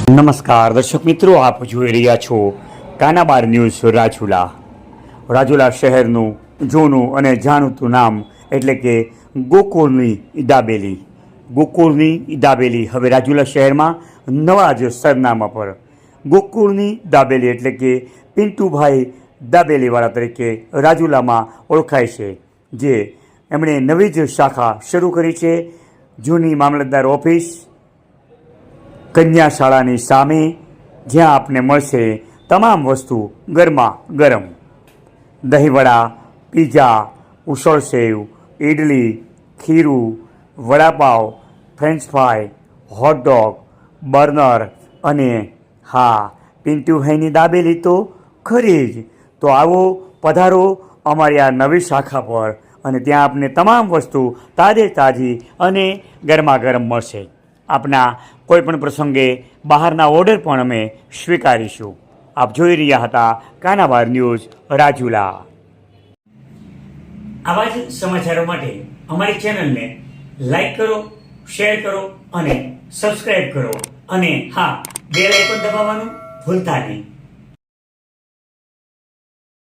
નમસ્કાર દર્શક મિત્રો, આપ જોઈ રહ્યા છો કાનાબાર ન્યૂઝ રાજુલા શહેરનું જૂનું અને જાણીતું નામ એટલે કે ગોકુળની દાબેલી હવે રાજુલા શહેરમાં નવા જ સરનામા પર ગોકુળની દાબેલી એટલે કે પિન્ટુભાઈ દાબેલીવાળા તરીકે રાજુલામાં ઓળખાય છે, જે એમણે નવી જ શાખા શરૂ કરી છે. જૂની મામલતદાર ઓફિસ કન્યા શાળાની સામે, જ્યાં આપને મળશે તમામ વસ્તુ ગરમા ગરમ. દહીંવડા, પીઝા, ઉસળસેવ, ઇડલી, ખીરું, vada pav, french fry, hot dog, burner અને હા, પિન્ટુભાઈની દાબેલી તો ખરી જ. તો આવો, પધારો અમારી આ નવી શાખા પર અને ત્યાં આપને તમામ વસ્તુ તાજી અને ગરમા ગરમ મળશે. આપના કોઈપણ પ્રસંગે બહારના ઓર્ડર પણ અમે સ્વીકારીશું. આપ જોઈ રહ્યા હતા કાનાબાર ન્યૂઝ રાજુલા. આવા જ સમાચારો માટે અમારી ચેનલને લાઈક કરો, શેર કરો અને સબસ્ક્રાઈબ કરો અને હા, બેલ આઇકોન દબાવવાનું ભૂલતા નહીં.